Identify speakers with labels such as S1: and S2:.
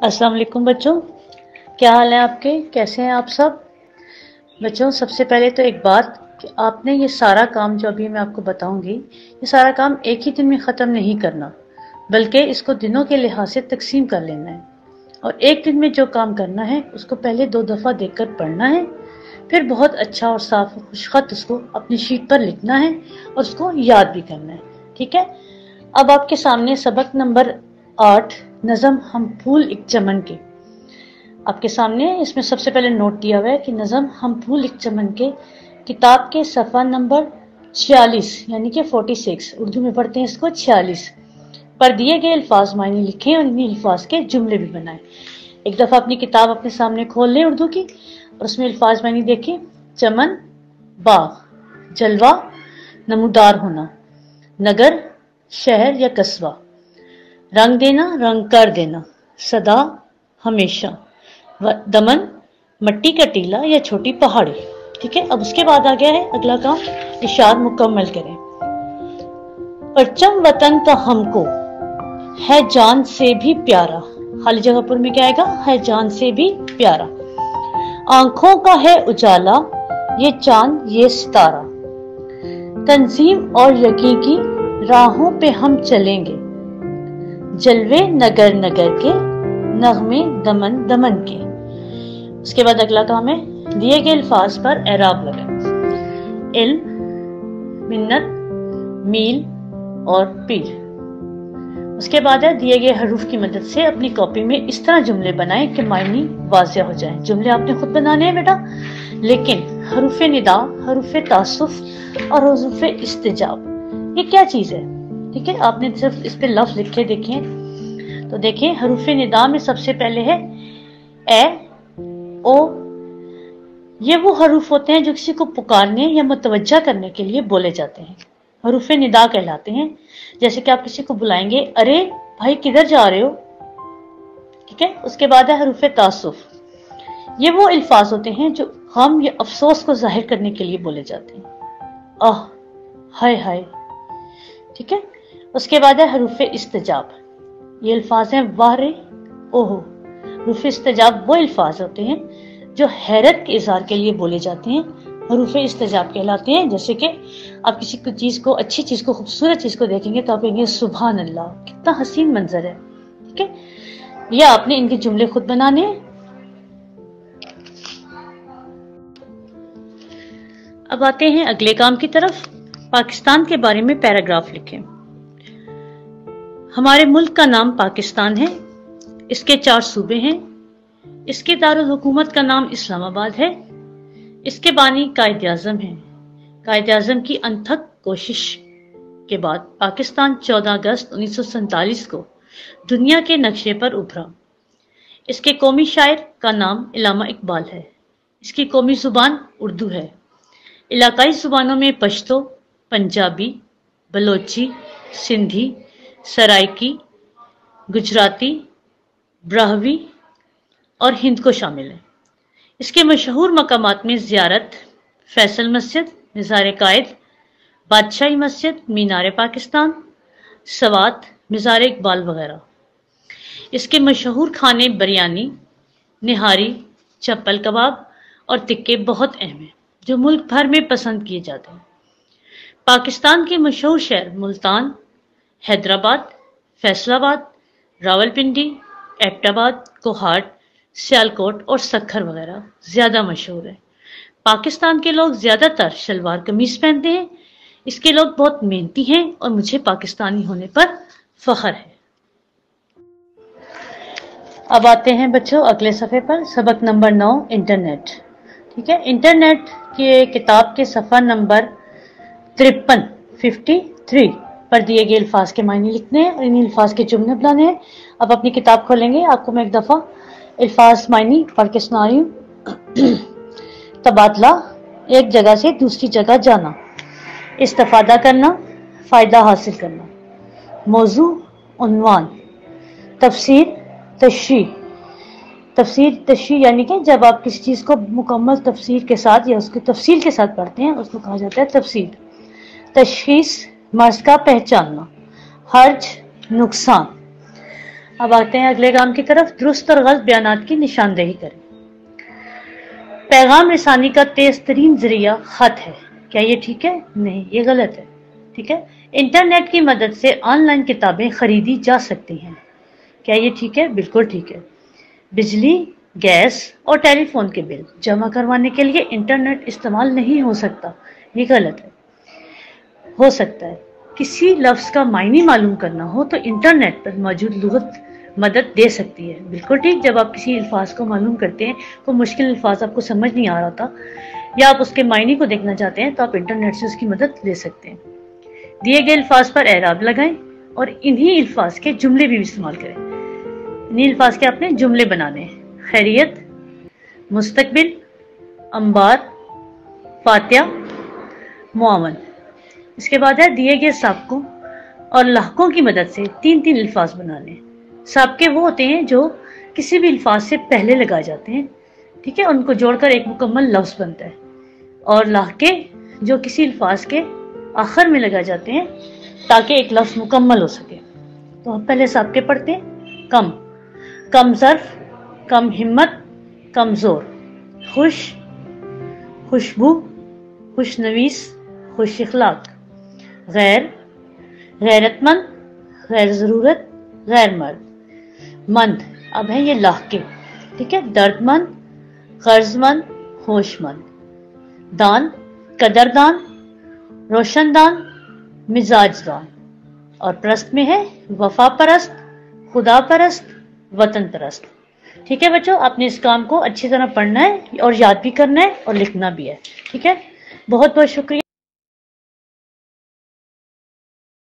S1: अस्सलाम वालेकुम बच्चों, क्या हाल है आपके? कैसे हैं आप सब बच्चों? सबसे पहले तो एक बात कि आपने ये सारा काम जो अभी मैं आपको बताऊंगी, ये सारा काम एक ही दिन में ख़त्म नहीं करना, बल्कि इसको दिनों के लिहाज से तकसीम कर लेना है। और एक दिन में जो काम करना है उसको पहले 2 दफ़ा देखकर पढ़ना है, फिर बहुत अच्छा और साफ और खुशखत उसको अपनी शीट पर लिखना है और उसको याद भी करना है। ठीक है। अब आपके सामने सबक नंबर 8 नज़म हम फूल एक चमन के आपके सामने, इसमें सबसे पहले नोट दिया हुआ है कि नज़म हम फूल एक चमन के किताब के सफ़ा नंबर 46 यानी कि 46, उर्दू में पढ़ते हैं इसको 46 पर दिए गए अल्फाज मायने लिखें और इन्हीं अल्फाज के जुमले भी बनाएं। एक दफ़ा अपनी किताब अपने सामने खोल लें उर्दू की और उसमें अल्फाज मायने देखें। चमन बाग, जलवा नमूदार होना, नगर शहर या कस्बा, रंग देना रंग कर देना, सदा हमेशा, दमन मट्टी का टीला या छोटी पहाड़ी। ठीक है। अब उसके बाद आ गया है अगला काम, इशार मुकम्मल करें। परचम वतन का हमको है जान से भी प्यारा, खाली जगह पर में क्या आएगा? है जान से भी प्यारा। आंखों का है उजाला ये चांद ये सितारा, तंजीम और यकीन की राहों पे हम चलेंगे, जलवे नगर नगर के नगमे दमन दमन के। उसके बाद अगला काम है दिए गए अल्फाज पर एराब लगाएं। इल्म, मिन्नत, मील और पीर। उसके बाद है दिए गए हरूफ की मदद से अपनी कॉपी में इस तरह जुमले बनाएं कि मायने वाज़ेह हो जाए। जुमले आपने खुद बनाने हैं बेटा, लेकिन हरूफ निदा, हरूफ तासुफ और हरूफ इस्तिजाब ये क्या चीज है? ठीक है। आपने सिर्फ इस पे लफ्ज लिखे देखें तो देखिए, हरूफ निदा में सबसे पहले है ए ओ। ये वो हरूफ होते हैं जो किसी को पुकारने या मुतवज्जा करने के लिए बोले जाते हैं, हरूफ निदा कहलाते हैं। जैसे कि आप किसी को बुलाएंगे, अरे भाई किधर जा रहे हो? ठीक है। उसके बाद है हरूफ तासुफ। ये वो अल्फाज होते हैं जो गम या अफसोस को जाहिर करने के लिए बोले जाते हैं, आह हाय हाय। ठीक है। उसके बाद है हरूफ इस्तिजाब। ये अल्फाज हैं वाह रे ओहो। हरूफ इस्तिजाब वो अल्फाज होते हैं जो हैरत के इजहार के लिए बोले जाते हैं, हरूफ इस्तिजाब कहलाते हैं। जैसे कि आप किसी चीज को, अच्छी चीज को, खूबसूरत चीज को देखेंगे तो आप कहेंगे सुभान अल्लाह, कितना हसीन मंजर है। ठीक है। या आपने इनके जुमले खुद बनाने हैं। अब आते हैं अगले काम की तरफ। पाकिस्तान के बारे में पैराग्राफ लिखें। हमारे मुल्क का नाम पाकिस्तान है, इसके 4 सूबे हैं, इसके दारुल हुकूमत का नाम इस्लामाबाद है, इसके बानी कायद आज़म हैं। कायद आज़म की अनथक कोशिश के बाद पाकिस्तान 14 अगस्त 1947 को दुनिया के नक्शे पर उभरा। इसके कौमी शायर का नाम इल्लामा इकबाल है। इसकी कौमी जुबान उर्दू है। इलाकाई जुबानों में पश्तो, पंजाबी, बलोची, सिंधी, सराइकी, गुजराती, ब्राहवी और हिंद को शामिल है। इसके मशहूर मकामात में ज़ियारत, फैसल मस्जिद, मज़ार कायद, बादशाही मस्जिद, मीनार पाकिस्तान, सवात, मज़ार इकबाल वगैरह। इसके मशहूर खाने बिरयानी, निहारी, चप्पल कबाब और टिक्के बहुत अहम हैं जो मुल्क भर में पसंद किए जाते हैं। पाकिस्तान के मशहूर शहर मुल्तान, हैदराबाद, फैसलाबाद, रावलपिंडी, एबटाबाद, कोहाट, सियालकोट और सक्खर वगैरह ज़्यादा मशहूर है। पाकिस्तान के लोग ज़्यादातर शलवार कमीज पहनते हैं। इसके लोग बहुत मेहनती हैं और मुझे पाकिस्तानी होने पर फख्र है। अब आते हैं बच्चों अगले सफ़े पर, सबक नंबर 9 इंटरनेट। ठीक है। इंटरनेट के किताब के सफ़ा नंबर 53 पर दिए गए अल्फाज के मायने लिखने हैं और इन अल्फाज के जुमले बनाने हैं। अब अपनी किताब खोलेंगे, आपको मैं एक दफ़ा अल्फाज मायने पढ़ के सुना रही हूँ। तबादला, एक जगह से दूसरी जगह जाना, इस्तिफादा करना, फ़ायदा हासिल करना, मौजू उन्वान, तफसीर तशरीह। तफसीर तशरीह यानी कि जब आप किसी चीज़ को मुकम्मल तफसीर के साथ या उसकी तफसील के साथ पढ़ते हैं उसको कहा जाता है तफसीर। तशखीस, मर्ज़ का पहचानना, हर्ज नुकसान, अब आते हैं अगले काम की तरफ। दुरुस्त और गलत बयानात की निशानदेही करें। पैगाम रसानी का तेज तरीन जरिया खत है, क्या ये ठीक है? नहीं, ये गलत है। ठीक है। इंटरनेट की मदद से ऑनलाइन किताबें खरीदी जा सकती हैं, क्या ये ठीक है? बिल्कुल ठीक है। बिजली, गैस और टेलीफोन के बिल जमा करवाने के लिए इंटरनेट इस्तेमाल नहीं हो सकता, ये गलत है। हो सकता है किसी लफ्ज का मायने मालूम करना हो तो इंटरनेट पर मौजूद लुगत मदद दे सकती है, बिल्कुल ठीक। जब आप किसी अल्फाज को मालूम करते हैं, कोई मुश्किल अल्फाज आपको समझ नहीं आ रहा था या आप उसके मायने को देखना चाहते हैं तो आप इंटरनेट से उसकी मदद ले सकते हैं। दिए गए अल्फाज पर एराब लगाएं और इन्हीं अल्फाज के जुमले भी इस्तेमाल करें। इन्हीं अल्फाज के आपने जुमले बनाने हैं। खैरियत, मुस्तकबिल, अंबार, फातिया, मुआवन। इसके बाद है दिए गए साबकों और लाहकों की मदद से तीन तीन अल्फाज बनाने। साबके वो होते हैं जो किसी भी अल्फाज से पहले लगाए जाते हैं, ठीक है, उनको जोड़कर एक मुकम्मल लफ्ज बनता है। और लाहके जो किसी अल्फाज के आखिर में लगाए जाते हैं ताकि एक लफ्ज मुकम्मल हो सके। तो हम पहले साबके पढ़ते हैं। कम, कम ज़र्फ, कम हिम्मत, कमज़ोर। खुश, खुशबू, खुशनवीस, खुश इखलाक। गैर, गैरतमंद, गैर ज़रूरत, गैर मर्द। मंद, अब है ये लाहके, ठीक है। दर्दमंद, कर्जमंद, होशमंद। दान, कदरदान, रोशनदान, मिजाजदान। और परस्त में है वफा परस्त, खुदा परस्त, वतन परस्त। ठीक है बच्चों, आपने इस काम को अच्छी तरह पढ़ना है और याद भी करना है और लिखना भी है। ठीक है, बहुत बहुत शुक्रिया।